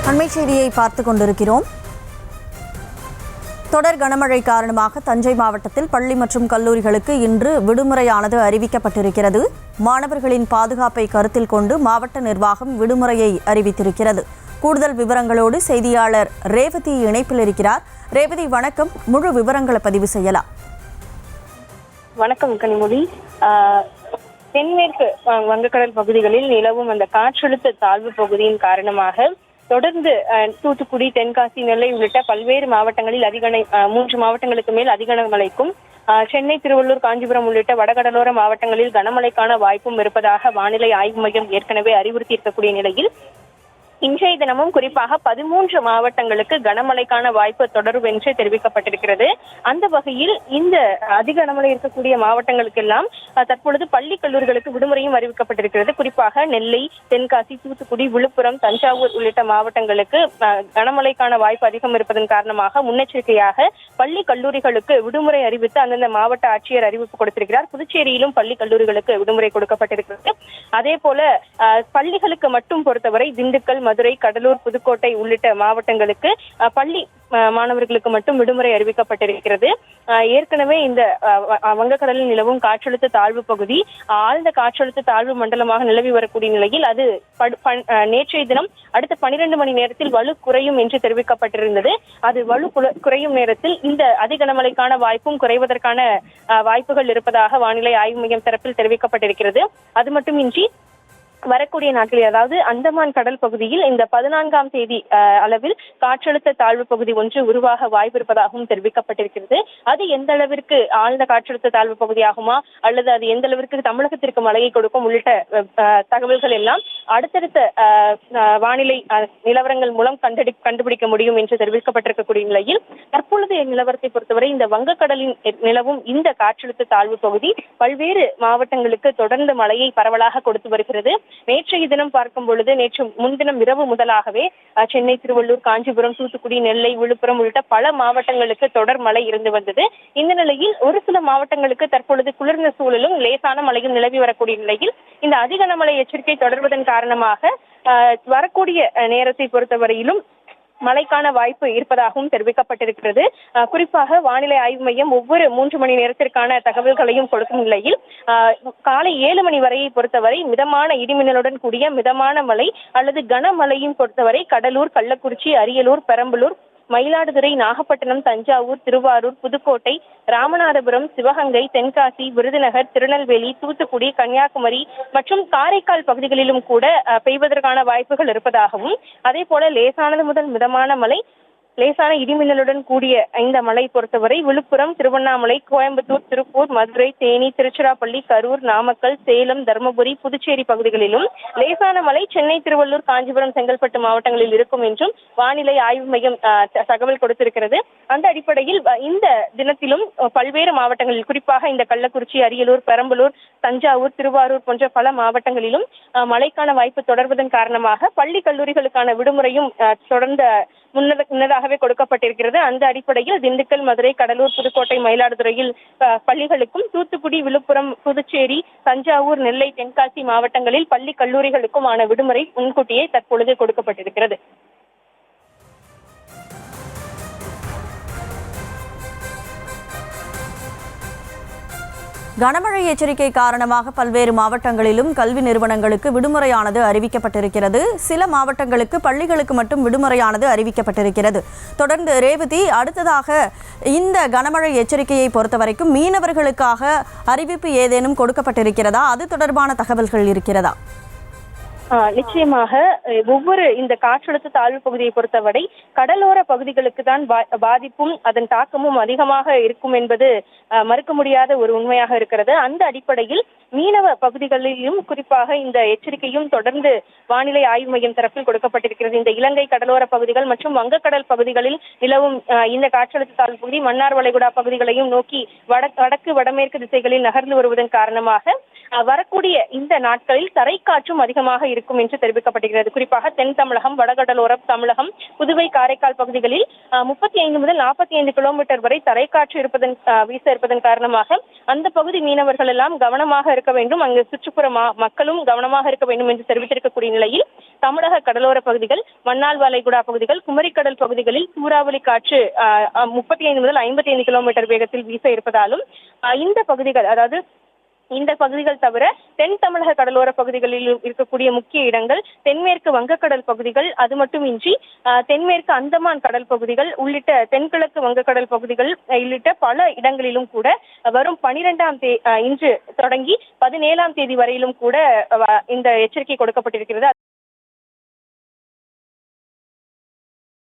அண்மை செய்தியை பார்த்துக் கொண்டிருக்கிறோம். தொடர் கனமழை காரணமாக தஞ்சை மாவட்டத்தில் பள்ளி மற்றும் கல்லூரிகளுக்கு இன்று விடுமுறையானது அறிவிக்கப்பட்டிருக்கிறது. மாணவர்களின் பாதுகாப்பை கருத்தில் கொண்டு மாவட்ட நிர்வாகம் விடுமுறையை அறிவித்திருக்கிறது. கூடுதல் விவரங்களோடு செய்தியாளர் ரேவதி இணைப்பில் இருக்கிறார். ரேவதி, வணக்கம். முழு விவரங்களை பதிவு செய்யலாம். வணக்கம் கனிமொழி. தென்மேற்கு வங்கக்கடல் பகுதிகளில் நிலவும் அந்த காற்றழுத்த தாழ்வு பகுதியின் காரணமாக தொடர்ந்து தூத்துக்குடி, தென்காசி, நெல்லை உள்ளிட்ட பல்வேறு மாவட்டங்களில் 3 மாவட்டங்களுக்கு மேல் அதிக மழைக்கும், சென்னை, திருவள்ளூர், காஞ்சிபுரம் உள்ளிட்ட வடகடலோர மாவட்டங்களில் கனமழைக்கான வாய்ப்பும் இருப்பதாக வானிலை ஆய்வு மையம் ஏற்கனவே அறிவுறுத்தி இருக்கக்கூடிய நிலையில் இன்றைய தினமும் குறிப்பாக 13 மாவட்டங்களுக்கு கனமழைக்கான வாய்ப்பு தொடரும் என்று தெரிவிக்கப்பட்டிருக்கிறது. அந்த வகையில் இந்த அதிக கனமழை இருக்கக்கூடிய மாவட்டங்களுக்கெல்லாம் தற்பொழுது பள்ளி கல்லூரிகளுக்கு விடுமுறையும் அறிவிக்கப்பட்டிருக்கிறது. குறிப்பாக நெல்லை, தென்காசி, தூத்துக்குடி, விழுப்புரம், தஞ்சாவூர் உள்ளிட்ட மாவட்டங்களுக்கு கனமழைக்கான வாய்ப்பு அதிகம் இருப்பதன் காரணமாக முன்னெச்சரிக்கையாக பள்ளி கல்லூரிகளுக்கு விடுமுறை அறிவித்து அந்தந்த மாவட்ட ஆட்சியர் அறிவிப்பு கொடுத்திருக்கிறார். புதுச்சேரியிலும் பள்ளி கல்லூரிகளுக்கு விடுமுறை கொடுக்கப்பட்டிருக்கிறது. அதே போல பள்ளிகளுக்கு மட்டும் பொறுத்தவரை திண்டுக்கல், மதுரை, கடலூர், புதுக்கோட்டை உள்ளிட்ட மாவட்டங்களுக்கு பள்ளி மாணவர்களுக்கு மட்டும் விடுமுறை அறிவிக்கப்பட்டிருக்கிறது. ஏற்கனவே இந்த வங்கக்கடலில் நிலவும் காற்றழுத்த தாழ்வு பகுதி ஆழ்ந்த காற்றழுத்த தாழ்வு மண்டலமாக நிலவி வரக்கூடிய நிலையில் அது நேற்றைய தினம் அடுத்த 12 மணி நேரத்தில் வலு குறையும் என்று தெரிவிக்கப்பட்டிருந்தது. அது வலு குறையும் நேரத்தில் இந்த அதிக கனமழைக்கான வாய்ப்பும் குறைவதற்கான வாய்ப்புகள் இருப்பதாக வானிலை ஆய்வு மையம் தரப்பில் தெரிவிக்கப்பட்டிருக்கிறது. அது மட்டுமின்றி வரக்கூடிய நாட்களில், அதாவது அந்தமான் கடல் பகுதியில் இந்த 14ஆம் தேதி அளவில் காற்றழுத்த தாழ்வு பகுதி ஒன்று உருவாக வாய்ப்பு இருப்பதாகவும் தெரிவிக்கப்பட்டிருக்கிறது. அது எந்த அளவிற்கு ஆழ்ந்த காற்றழுத்த தாழ்வு பகுதியாகுமா அல்லது அது எந்த அளவிற்கு தமிழகத்திற்கு மழையை கொடுக்கும் உள்ளிட்ட தகவல்கள் எல்லாம் அடுத்தடுத்த வானிலை நிலவரங்கள் மூலம் கண்டுபிடிக்க முடியும் என்று தெரிவிக்கப்பட்டிருக்கக்கூடிய நிலையில் தற்பொழுதைய நிலவரத்தை பொறுத்தவரை இந்த வங்கக்கடலின் நிலவும் இந்த காற்றழுத்த தாழ்வு பகுதி பல்வேறு மாவட்டங்களுக்கு தொடர்ந்து மழையை பரவலாக கொடுத்து வருகிறது. நேற்றைய தினம் பார்க்கும் பொழுது நேற்று முன்தினம் இரவு முதலாகவே சென்னை, திருவள்ளூர், காஞ்சிபுரம், தூத்துக்குடி, நெல்லை, விழுப்புரம் உள்ளிட்ட பல மாவட்டங்களுக்கு தொடர் மழை இருந்து வந்தது. இந்த நிலையில் ஒரு சில மாவட்டங்களுக்கு தற்பொழுது குளிர்ந்த சூழலும் லேசான மழையும் நிலவி வரக்கூடிய நிலையில் இந்த அதிக கனமழை எச்சரிக்கை தொடர்வதன் காரணமாக வரக்கூடிய நேரத்தை பொறுத்தவரையிலும் மழைக்கான வாய்ப்பு இருப்பதாகவும் தெரிவிக்கப்பட்டிருக்கிறது. குறிப்பாக வானிலை ஆய்வு மையம் ஒவ்வொரு 3 மணி நேரத்திற்கான தகவல்களையும் கொடுக்கும் நிலையில் காலை 7 மணி வரையை பொறுத்தவரை மிதமான இடிமின்னலுடன் கூடிய மிதமான மழை அல்லது கனமழையும் பொறுத்தவரை கடலூர், கள்ளக்குறிச்சி, அரியலூர், பெரம்பலூர், மயிலாடுதுறை, நாகப்பட்டினம், தஞ்சாவூர், திருவாரூர், புதுக்கோட்டை, ராமநாதபுரம், சிவகங்கை, தென்காசி, விருதுநகர், திருநெல்வேலி, தூத்துக்குடி, கன்னியாகுமரி மற்றும் காரைக்கால் பகுதிகளிலும் கூட பெய்வதற்கான வாய்ப்புகள் இருப்பதாகவும், அதே போல லேசானது முதல் மிதமான மழை, லேசான இடிமின்னலுடன் கூடிய இந்த மழை பொறுத்தவரை விழுப்புரம், திருவண்ணாமலை, கோயம்புத்தூர், திருப்பூர், மதுரை, தேனி, திருச்சிராப்பள்ளி, கரூர், நாமக்கல், சேலம், தருமபுரி, புதுச்சேரி பகுதிகளிலும் லேசான மழை சென்னை, திருவள்ளூர், காஞ்சிபுரம், செங்கல்பட்டு மாவட்டங்களில் இருக்கும் என்றும் வானிலை ஆய்வு மையம் தகவல் கொடுத்திருக்கிறது. அந்த அடிப்படையில் இந்த தினத்திலும் பல்வேறு மாவட்டங்களில் குறிப்பாக இந்த கள்ளக்குறிச்சி, அரியலூர், பெரம்பலூர், தஞ்சாவூர், திருவாரூர் போன்ற பல மாவட்டங்களிலும் மழைக்கான வாய்ப்பு தொடர்வதன் காரணமாக பள்ளி கல்லூரிகளுக்கான விடுமுறையும் தொடர்ந்த முன்னதாகவே கொடுக்கப்பட்டிருக்கிறது. அந்த அடிப்படையில் திண்டுக்கல், மதுரை, கடலூர், புதுக்கோட்டை, மயிலாடுதுறையில் பள்ளிகளுக்கும், தூத்துக்குடி, விழுப்புரம், புதுச்சேரி, தஞ்சாவூர், நெல்லை, தென்காசி மாவட்டங்களில் பள்ளி கல்லூரிகளுக்குமான விடுமுறை முன்கூட்டியே தற்பொழுது கொடுக்கப்பட்டிருக்கிறது. கனமழை எச்சரிக்கை காரணமாக பல்வேறு மாவட்டங்களிலும் கல்வி நிறுவனங்களுக்கு விடுமுறையானது அறிவிக்கப்பட்டிருக்கிறது. சில மாவட்டங்களுக்கு பள்ளிகளுக்கு மட்டும் விடுமுறையானது அறிவிக்கப்பட்டிருக்கிறது. தொடர்ந்து ரேவதி, அடுத்ததாக இந்த கனமழை எச்சரிக்கையை பொறுத்தவரைக்கும் மீனவர்களுக்காக அறிவிப்பு ஏதேனும் கொடுக்கப்பட்டிருக்கிறதா? அது தொடர்பான தகவல்கள் இருக்கிறதா? நிச்சயமாக ஒவ்வொரு இந்த காற்றழுத்த தாழ்வு பகுதியை பொறுத்தவரை கடலோர பகுதிகளுக்கு தான் பாதிப்பும் அதன் தாக்கமும் அதிகமாக இருக்கும் என்பது மறுக்க முடியாத ஒரு உண்மையாக இருக்கிறது. அந்த அடிப்படையில் மீனவ பகுதிகளிலும் குறிப்பாக இந்த எச்சரிக்கையும் தொடர்ந்து வானிலை ஆய்வு மையம் தரப்பில் கொடுக்கப்பட்டிருக்கிறது. இந்த இலங்கை கடலோர பகுதிகள் மற்றும் வங்கக்கடல் பகுதிகளில் நிலவும் இந்த காற்றழுத்த தாழ்வு பகுதி மன்னார் வளைகுடா பகுதிகளையும் நோக்கி வடக்கு வடமேற்கு திசைகளில் நகர்ந்து வருவதன் காரணமாக வரக்கூடிய இந்த நாட்களில் தரைக்காற்றும் அதிகமாக இருக்கும் என்று தெரிவிக்கப்படுகிறது. குறிப்பாக தென் தமிழகம், வடகடலோர தமிழகம், புதுவை, காரைக்கால் பகுதிகளில் 35 முதல் 45 கிலோமீட்டர் வரை தரைக்காற்று வீச இருப்பதன் காரணமாக அந்த பகுதி மீனவர்கள் எல்லாம் கவனமாக இருக்க இருக்க வேண்டும், அங்கு சுற்றுப்புற மக்களும் கவனமாக இருக்க வேண்டும் என்று தெரிவித்திருக்கக்கூடிய நிலையில் தமிழக கடலோர பகுதிகள், மன்னார் வளைகுடா பகுதிகள், குமரிக்கடல் பகுதிகளில் சூறாவளி காற்று 35 முதல் 55 கிலோமீட்டர் வேகத்தில் வீச இருப்பதாலும் இந்த பகுதிகள், அதாவது இந்த பகுதிகள் தவிர தென் தமிழக கடலோர பகுதிகளில் இருக்கக்கூடிய முக்கிய இடங்கள், தென்மேற்கு வங்கக்கடல் பகுதிகள், அது மட்டுமின்றி தென்மேற்கு அந்தமான் கடல் பகுதிகள் உள்ளிட்ட தென்கிழக்கு வங்கக்கடல் பகுதிகள் உள்ளிட்ட பல இடங்களிலும் கூட வரும் 12ஆம் இன்று தொடங்கி 17ஆம் தேதி வரையிலும் கூட இந்த எச்சரிக்கை கொடுக்கப்பட்டிருக்கிறது.